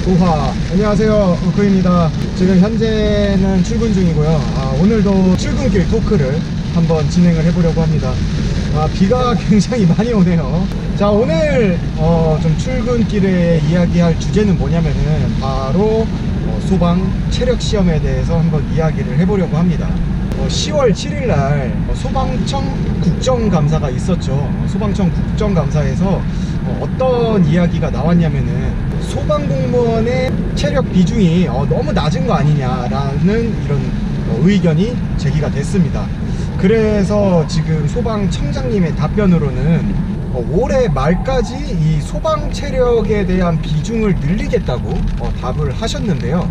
도화. 안녕하세요, 우크입니다. 지금 현재는 출근 중이고요. 오늘도 출근길 토크를 한번 진행을 해보려고 합니다. 비가 굉장히 많이 오네요. 자, 오늘 좀 출근길에 이야기할 주제는 뭐냐면은 바로 소방 체력 시험에 대해서 한번 이야기를 해보려고 합니다. 10월 7일 날 소방청 국정감사가 있었죠. 소방청 국정감사에서 어떤 이야기가 나왔냐면은 소방공무원의 체력 비중이 너무 낮은 거 아니냐라는 이런 의견이 제기가 됐습니다. 그래서 지금 소방청장님의 답변으로는 올해 말까지 이 소방 체력에 대한 비중을 늘리겠다고 답을 하셨는데요.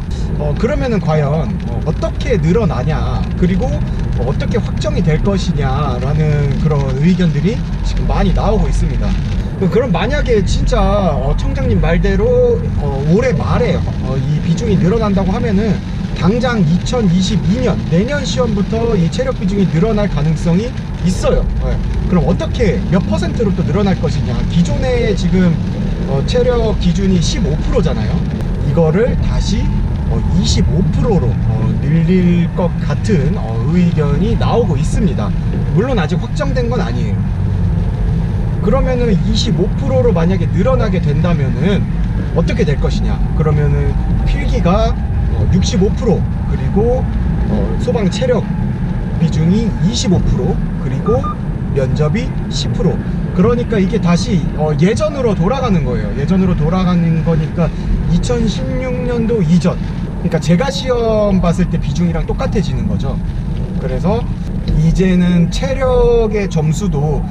그러면은 과연 어떻게 늘어나냐, 그리고 어떻게 확정이 될 것이냐라는 그런 의견들이 지금 많이 나오고 있습니다. 그럼 만약에 진짜 청장님 말대로 올해 말에 이 비중이 늘어난다고 하면은 당장 2022년 내년 시험부터 이 체력 비중이 늘어날 가능성이 있어요. 그럼 어떻게 몇 퍼센트로 또 늘어날 것이냐. 기존에 지금 체력 기준이 15%잖아요 이거를 다시 25%로 늘릴 것 같은 의견이 나오고 있습니다. 물론 아직 확정된 건 아니에요. 그러면은 25%로 만약에 늘어나게 된다면은 어떻게 될 것이냐. 그러면은 필기가 65%, 그리고 소방 체력 비중이 25%, 그리고 면접이 10%. 그러니까 이게 다시 예전으로 돌아가는 거예요. 예전으로 돌아가는 거니까 2016년도 이전, 그러니까 제가 시험 봤을 때 비중이랑 똑같아지는 거죠. 그래서 이제는 체력의 점수도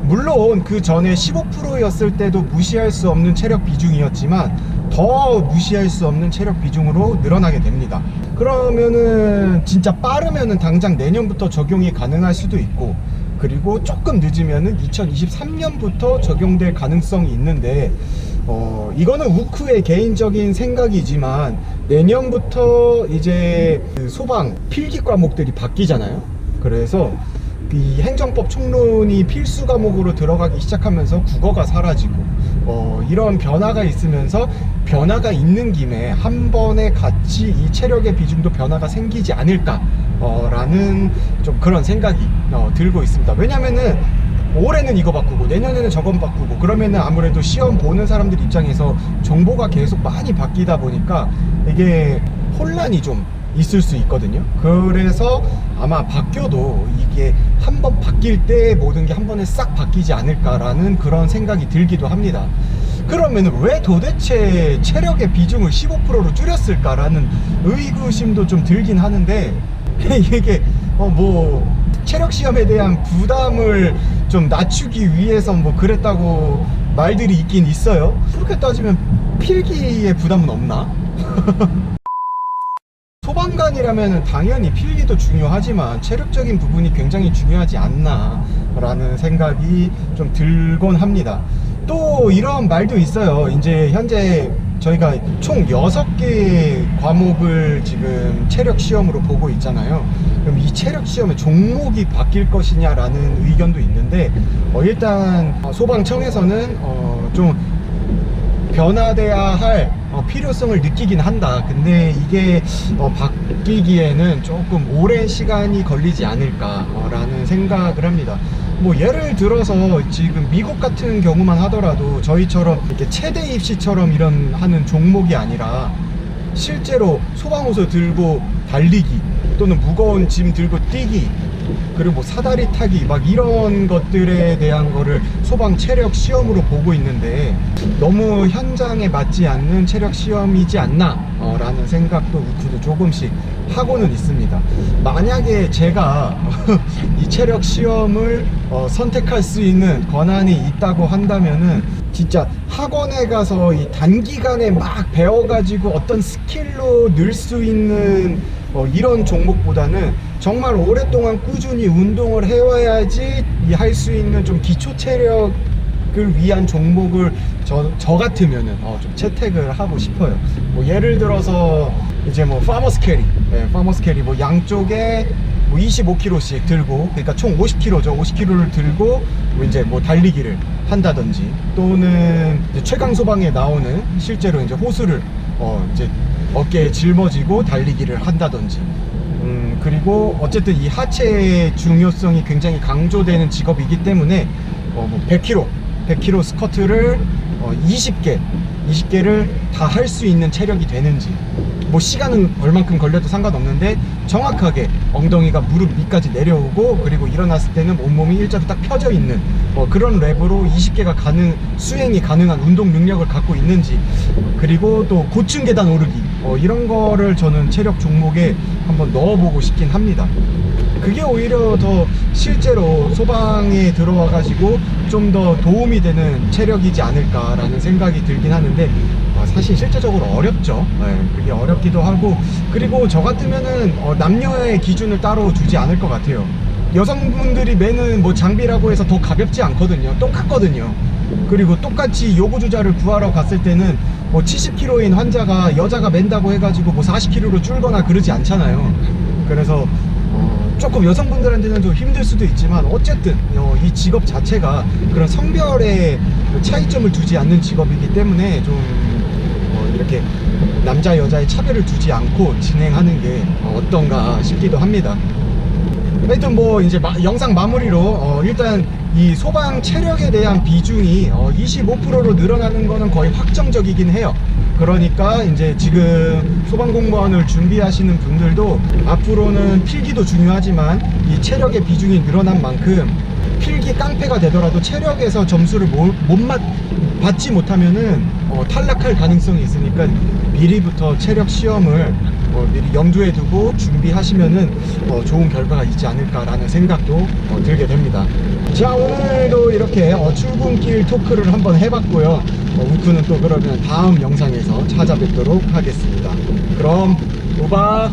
물론 그 전에 15%였을 때도 무시할 수 없는 체력 비중이었지만 더 무시할 수 없는 체력 비중으로 늘어나게 됩니다. 그러면은 진짜 빠르면은 당장 내년부터 적용이 가능할 수도 있고, 그리고 조금 늦으면은 2023년부터 적용될 가능성이 있는데 이거는 우크의 개인적인 생각이지만 내년부터 이제 그 소방 필기 과목들이 바뀌잖아요. 그래서 이 행정법 총론이 필수 과목으로 들어가기 시작하면서 국어가 사라지고 이런 변화가 있으면서 변화가 있는 김에 한 번에 같이 이 체력의 비중도 변화가 생기지 않을까 라는 좀 그런 생각이 들고 있습니다. 왜냐면은 올해는 이거 바꾸고 내년에는 저거 바꾸고 그러면은 아무래도 시험 보는 사람들 입장에서 정보가 계속 많이 바뀌다 보니까 이게 혼란이 좀 있을 수 있거든요. 그래서 아마 바뀌어도 이게 한 번 바뀔 때 모든 게 한 번에 싹 바뀌지 않을까라는 그런 생각이 들기도 합니다. 그러면 왜 도대체 체력의 비중을 15%로 줄였을까라는 의구심도 좀 들긴 하는데 이게 뭐 체력 시험에 대한 부담을 좀 낮추기 위해서 뭐 그랬다고 말들이 있긴 있어요. 그렇게 따지면 필기에 부담은 없나? 소방관이라면 당연히 필기도 중요하지만 체력적인 부분이 굉장히 중요하지 않나 라는 생각이 좀 들곤 합니다. 또 이런 말도 있어요. 이제 현재 저희가 총 6개의 과목을 지금 체력 시험으로 보고 있잖아요. 그럼 이 체력 시험의 종목이 바뀔 것이냐라는 의견도 있는데 일단 소방청에서는 좀 변화돼야 할 필요성을 느끼긴 한다. 근데 이게 바뀌기에는 조금 오랜 시간이 걸리지 않을까 라는 생각을 합니다. 뭐 예를 들어서 지금 미국 같은 경우만 하더라도 저희처럼 이렇게 체대 입시처럼 이런 하는 종목이 아니라 실제로 소방호수 들고 달리기 또는 무거운 짐 들고 뛰기, 그리고 뭐 사다리 타기 막 이런 것들에 대한 거를 소방 체력 시험으로 보고 있는데 너무 현장에 맞지 않는 체력 시험이지 않나 라는 생각도 우크도 조금씩 하고는 있습니다. 만약에 제가 이 체력 시험을 선택할 수 있는 권한이 있다고 한다면은 진짜 학원에 가서 이 단기간에 막 배워가지고 어떤 스킬로 늘 수 있는 이런 종목보다는 정말 오랫동안 꾸준히 운동을 해와야지 할 수 있는 좀 기초 체력을 위한 종목을 저 같으면은 좀 채택을 하고 싶어요. 뭐 예를 들어서 이제 뭐 파머스 캐리 뭐 양쪽에 뭐 25kg씩 들고, 그러니까 총 50kg죠. 50kg를 들고 이제 뭐 달리기를 한다든지, 또는 이제 최강 소방에 나오는 실제로 이제 호수를 이제 어깨에 짊어지고 달리기를 한다든지, 그리고 어쨌든 이 하체의 중요성이 굉장히 강조되는 직업이기 때문에 뭐 100kg 스쿼트를 20개를 다 할 수 있는 체력이 되는지, 뭐 시간은 얼만큼 걸려도 상관없는데 정확하게 엉덩이가 무릎 위까지 내려오고, 그리고 일어났을 때는 온몸이 일자로 딱 펴져 있는 그런 랩으로 20개가 수행이 가능한 운동 능력을 갖고 있는지, 그리고 또 고층 계단 오르기, 이런 거를 저는 체력 종목에 한번 넣어보고 싶긴 합니다. 그게 오히려 더 실제로 소방에 들어와 가지고 좀 더 도움이 되는 체력이지 않을까라는 생각이 들긴 하는데, 사실 실제적으로 어렵죠. 그게 어렵기도 하고, 그리고 저 같으면은 남녀의 기준을 따로 두지 않을 것 같아요. 여성분들이 매는 뭐 장비라고 해서 더 가볍지 않거든요. 똑같거든요. 그리고 똑같이 요구주자를 구하러 갔을 때는 뭐 70kg인 환자가 여자가 맨다고 해가지고 뭐 40kg로 줄거나 그러지 않잖아요. 그래서 조금 여성분들한테는 좀 힘들 수도 있지만, 어쨌든 이 직업 자체가 그런 성별의 차이점을 두지 않는 직업이기 때문에 좀 이렇게 남자 여자의 차별을 두지 않고 진행하는 게 어떤가 싶기도 합니다. 하여튼 뭐 이제 영상 마무리로 일단 이 소방 체력에 대한 비중이 25%로 늘어나는 거는 거의 확정적이긴 해요. 그러니까 이제 지금 소방공무원을 준비하시는 분들도 앞으로는 필기도 중요하지만 이 체력의 비중이 늘어난 만큼 필기 깡패가 되더라도 체력에서 점수를 받지 못하면은 탈락할 가능성이 있으니까 미리부터 체력 시험을 미리 염두에 두고 준비하시면은 좋은 결과가 있지 않을까라는 생각도 들게 됩니다. 자, 오늘도 이렇게 출근길 토크를 한번 해봤고요. 우쿠는 또 그러면 다음 영상에서 찾아뵙도록 하겠습니다. 그럼 우바.